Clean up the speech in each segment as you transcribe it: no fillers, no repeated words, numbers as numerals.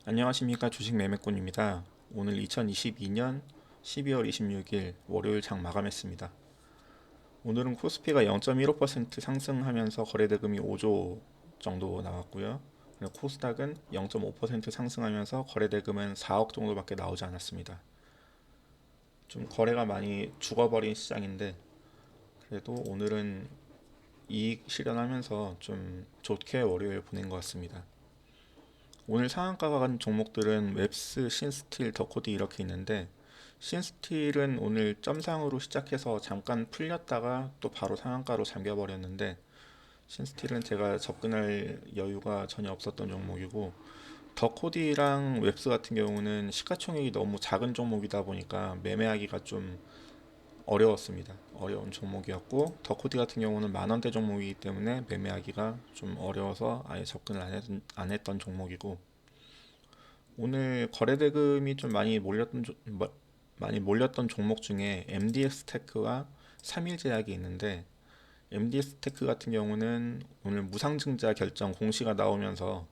안녕하십니까, 주식 매매꾼입니다. 오늘 2022년 12월 26일 월요일 장 마감했습니다. 오늘은 코스피가 0.15% 상승하면서 거래대금이 5조 정도 나왔고요. 그리고 코스닥은 0.5% 상승하면서 거래대금은 4억 정도밖에 나오지 않았습니다. 좀 거래가 많이 죽어버린 시장인데 그래도 오늘은 이익 실현하면서 좀 좋게 월요일 보낸 것 같습니다. 오늘 상한가가 간 종목들은 웹스, 신스틸, 더코디 이렇게 있는데, 신스틸은 오늘 점상으로 시작해서 잠깐 풀렸다가 또 바로 상한가로 잠겨버렸는데, 신스틸은 제가 접근할 여유가 전혀 없었던 종목이고, 더코디랑 웹스 같은 경우는 시가총액이 너무 작은 종목이다 보니까 매매하기가 좀 어려웠습니다. 어려운 종목이었고, 더코디 같은 경우는 만 원대 종목이기 때문에 매매하기가 좀 어려워서 아예 접근을 안 했던 종목이고, 오늘 거래대금이 좀 많이 몰렸던 종목 중에 MDX 테크와 3일 제약이 있는데, MDX 테크 같은 경우는 오늘 무상증자 결정 공시가 나오면서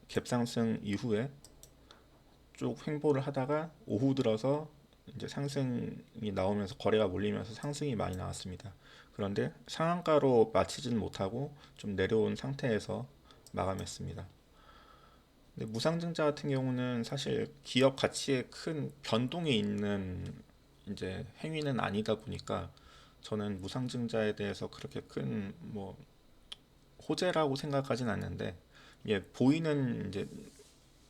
갭상승 이후에 쭉 횡보를 하다가 오후 들어서 이제 상승이 나오면서 거래가 몰리면서 상승이 많이 나왔습니다. 그런데 상한가로 마치지는 못하고 좀 내려온 상태에서 마감했습니다. 근데 무상증자 같은 경우는 사실 기업 가치에 큰 변동이 있는 이제 행위는 아니다 보니까 저는 무상증자에 대해서 그렇게 큰 뭐 호재라고 생각하진 않는데, 예, 보이는 이제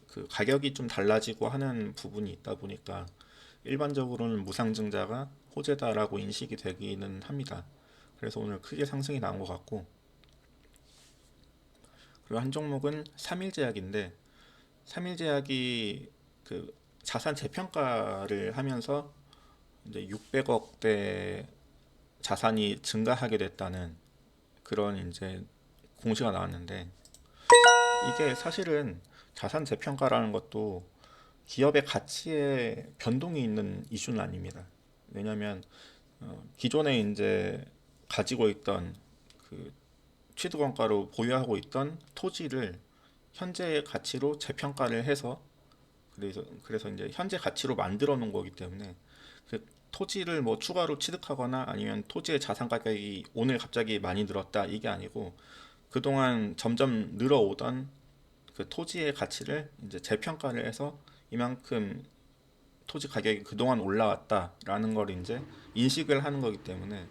그 가격이 좀 달라지고 하는 부분이 있다 보니까 일반적으로는 무상증자가 호재다라고 인식이 되기는 합니다. 그래서 오늘 크게 상승이 나온 것 같고, 그리고 한 종목은 3일제약인데, 3일제약이 그 자산 재평가를 하면서 이제 600억대 자산이 증가하게 됐다는 그런 이제 공시가 나왔는데, 이게 사실은 자산 재평가라는 것도 기업의 가치에 변동이 있는 이슈는 아닙니다. 왜냐하면 기존에 이제 가지고 있던 그 취득원가로 보유하고 있던 토지를 현재 가치로 재평가를 해서, 그래서 이제 현재 가치로 만들어 놓은 거기 때문에 그 토지를 뭐 추가로 취득하거나 아니면 토지의 자산 가격이 오늘 갑자기 많이 늘었다 이게 아니고, 그동안 점점 늘어오던 그 토지의 가치를 이제 재평가를 해서 이만큼 토지 가격이 그동안 올라왔다라는 걸 이제 인식을 하는 거기 때문에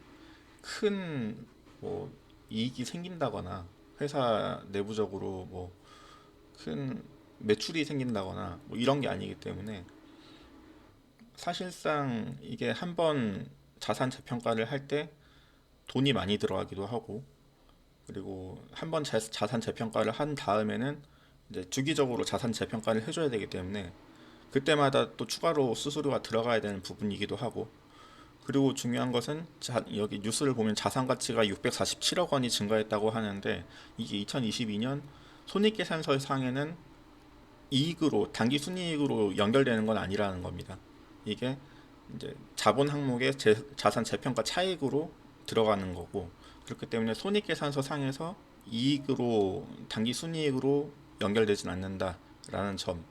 큰 뭐 이익이 생긴다거나 회사 내부적으로 뭐 큰 매출이 생긴다거나 뭐 이런 게 아니기 때문에, 사실상 이게 한번 자산 재평가를 할 때 돈이 많이 들어가기도 하고, 그리고 한번 자산 재평가를 한 다음에는 이제 주기적으로 자산 재평가를 해줘야 되기 때문에 그때마다 또 추가로 수수료가 들어가야 되는 부분이기도 하고, 그리고 중요한 것은 여기 뉴스를 보면 자산 가치가 647억 원이 증가했다고 하는데, 이게 2022년 손익계산서 상에는 이익으로 단기 순이익으로 연결되는 건 아니라는 겁니다. 이게 이제 자본 항목의 자산 재평가 차익으로 들어가는 거고, 그렇기 때문에 손익계산서 상에서 이익으로 단기 순이익으로 연결되진 않는다라는 점,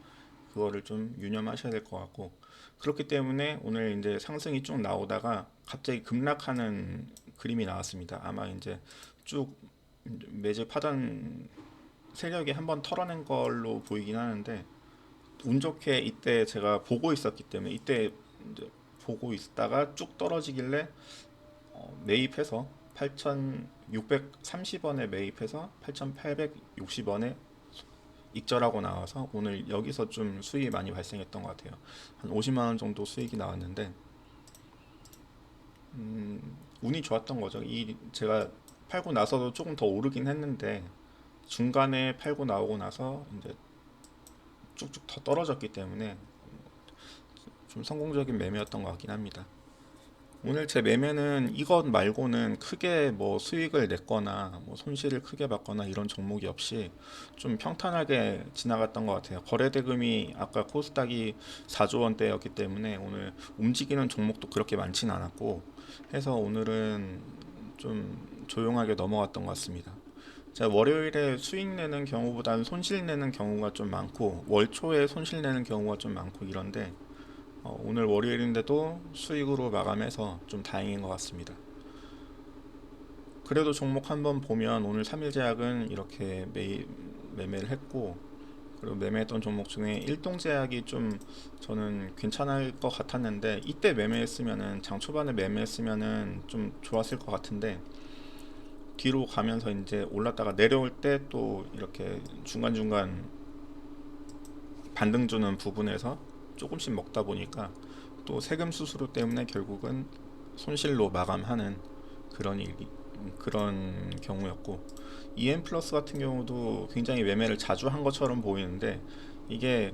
그거를 좀 유념하셔야 될 것 같고, 그렇기 때문에 오늘 이제 상승이 쭉 나오다가 갑자기 급락하는 그림이 나왔습니다. 아마 이제 쭉 매집 하던 세력이 한번 털어낸 걸로 보이긴 하는데, 운 좋게 이때 제가 보고 있었기 때문에 이때 이제 보고 있다가 쭉 떨어지길래 매입해서 8,630원에 매입해서 8,860원에 익절하고 나와서 오늘 여기서 좀 수익이 많이 발생했던 것 같아요. 한 50만 원 정도 수익이 나왔는데, 운이 좋았던 거죠. 이 제가 팔고 나서도 조금 더 오르긴 했는데 중간에 팔고 나오고 나서 이제 쭉쭉 더 떨어졌기 때문에 좀 성공적인 매매였던 것 같긴 합니다. 오늘 제 매매는 이것 말고는 크게 뭐 수익을 냈거나 뭐 손실을 크게 봤거나 이런 종목이 없이 좀 평탄하게 지나갔던 것 같아요. 거래대금이 아까 코스닥이 4조 원대였기 때문에 오늘 움직이는 종목도 그렇게 많진 않았고 해서 오늘은 좀 조용하게 넘어갔던 것 같습니다. 제가 월요일에 수익 내는 경우보다는 손실 내는 경우가 좀 많고 월초에 손실 내는 경우가 좀 많고 이런데 오늘 월요일인데도 수익으로 마감해서 좀 다행인 것 같습니다. 그래도 종목 한번 보면 오늘 3일 제약은 이렇게 매매를 했고, 그리고 매매했던 종목 중에 일동제약이 좀 저는 괜찮을 것 같았는데, 이때 매매했으면은 장 초반에 매매했으면은 좀 좋았을 것 같은데, 뒤로 가면서 이제 올랐다가 내려올 때 또 이렇게 중간중간 반등 주는 부분에서 조금씩 먹다 보니까 또 세금 수수료 때문에 결국은 손실로 마감하는 그런 그런 경우였고, EM 플러스 같은 경우도 굉장히 매매를 자주 한 것처럼 보이는데, 이게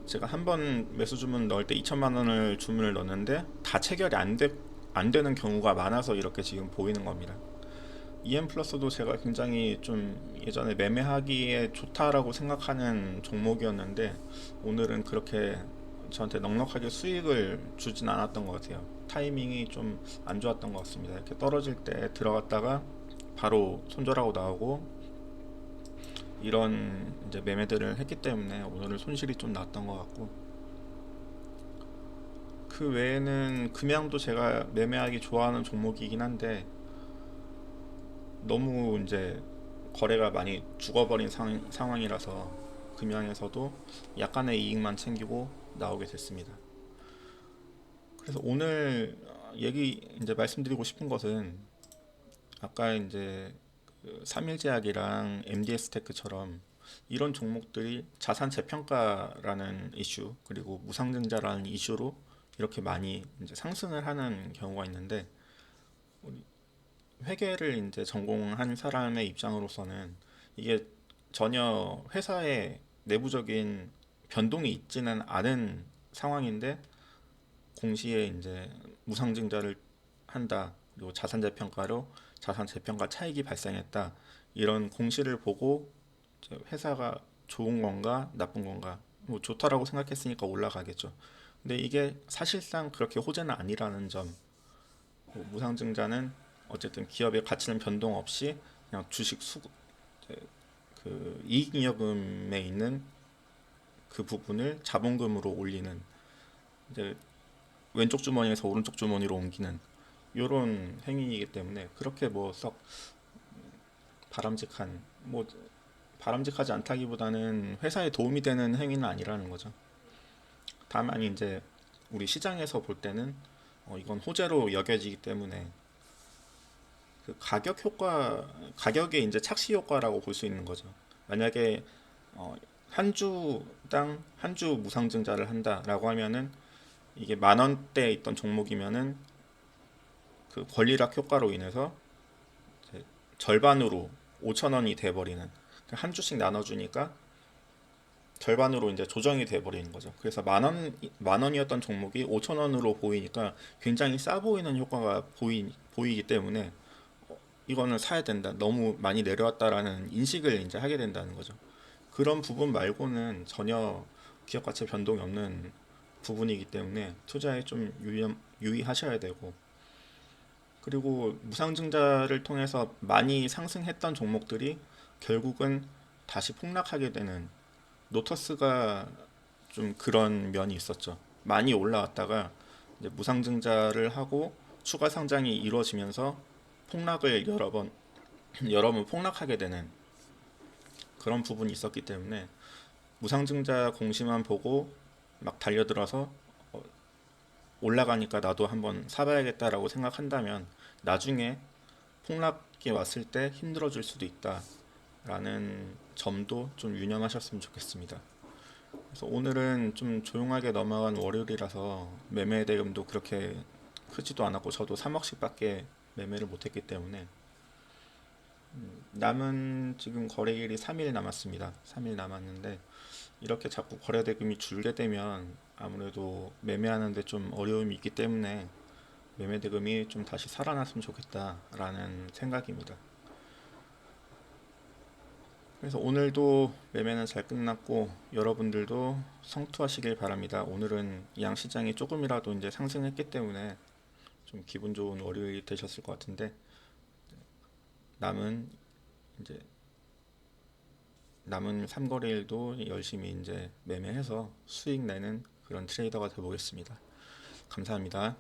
제가 한 번 매수 주문 넣을 때 2천만 원을 주문을 넣는데 다 체결이 안 되는 경우가 많아서 이렇게 지금 보이는 겁니다. EM 플러스도 제가 굉장히 좀 예전에 매매하기에 좋다라고 생각하는 종목이었는데, 오늘은 그렇게 저한테 넉넉하게 수익을 주진 않았던 것 같아요. 타이밍이 좀 안 좋았던 것 같습니다. 이렇게 떨어질 때 들어갔다가 바로 손절하고 나오고 이런 이제 매매들을 했기 때문에 오늘은 손실이 좀 났던 것 같고, 그 외에는 금양도 제가 매매하기 좋아하는 종목이긴 한데 너무 이제 거래가 많이 죽어버린 상황이라서 금양에서도 약간의 이익만 챙기고 나오게 됐습니다. 그래서 오늘 얘기 이제 말씀드리고 싶은 것은, 아까 이제 그 3일제약이랑 MDS테크처럼 이런 종목들이 자산 재평가라는 이슈, 그리고 무상증자라는 이슈로 이렇게 많이 이제 상승을 하는 경우가 있는데, 회계를 이제 전공한 사람의 입장으로서는 이게 전혀 회사의 내부적인 변동이 있지는 않은 상황인데, 공시에 이제 무상증자를 한다, 그리고 자산재평가로 자산재평가 차익이 발생했다, 이런 공시를 보고 회사가 좋은 건가 나쁜 건가, 뭐 좋다라고 생각했으니까 올라가겠죠. 근데 이게 사실상 그렇게 호재는 아니라는 점, 뭐 무상증자는 어쨌든 기업의 가치는 변동 없이 그냥 주식 그 이익잉여금에 있는 그 부분을 자본금으로 올리는, 이제 왼쪽 주머니에서 오른쪽 주머니로 옮기는 이런 행위이기 때문에 그렇게 뭐 썩 바람직한, 뭐 바람직하지 않다기보다는 회사에 도움이 되는 행위는 아니라는 거죠. 다만 이제 우리 시장에서 볼 때는 이건 호재로 여겨지기 때문에 그 가격 효과, 가격의 이제 착시 효과라고 볼 수 있는 거죠. 만약에 한 주당 한 주 무상증자를 한다라고 하면은, 이게 만 원대에 있던 종목이면은 그 권리락 효과로 인해서 이제 절반으로 5천 원이 돼버리는, 한 주씩 나눠주니까 절반으로 이제 조정이 돼버리는 거죠. 그래서 만 원이었던 종목이 5천 원으로 보이니까 굉장히 싸 보이는 효과가 보이기 때문에 이거는 사야 된다, 너무 많이 내려왔다라는 인식을 이제 하게 된다는 거죠. 그런 부분 말고는 전혀 기업 가치 변동이 없는 부분이기 때문에 투자에 좀 유의하셔야 되고, 그리고 무상증자를 통해서 많이 상승했던 종목들이 결국은 다시 폭락하게 되는, 노터스가 좀 그런 면이 있었죠. 많이 올라왔다가 이제 무상증자를 하고 추가 상장이 이루어지면서 폭락을 여러 번 폭락하게 되는 그런 부분이 있었기 때문에, 무상증자 공시만 보고 막 달려들어서 올라가니까 나도 한번 사봐야겠다라고 생각한다면 나중에 폭락이 왔을 때 힘들어질 수도 있다라는 점도 좀 유념하셨으면 좋겠습니다. 그래서 오늘은 좀 조용하게 넘어간 월요일이라서 매매 대금도 그렇게 크지도 않았고, 저도 3억씩밖에 매매를 못했기 때문에 남은 지금 거래일이 3일 남았습니다. 3일 남았는데 이렇게 자꾸 거래 대금이 줄게 되면 아무래도 매매하는데 좀 어려움이 있기 때문에 매매 대금이 좀 다시 살아났으면 좋겠다라는 생각입니다. 그래서 오늘도 매매는 잘 끝났고 여러분들도 성투하시길 바랍니다. 오늘은 양시장이 조금이라도 이제 상승했기 때문에 좀 기분 좋은 월요일이 되셨을 것 같은데, 남은 이제 남은 3거래일도 열심히 이제 매매해서 수익 내는 그런 트레이더가 되어보겠습니다. 감사합니다.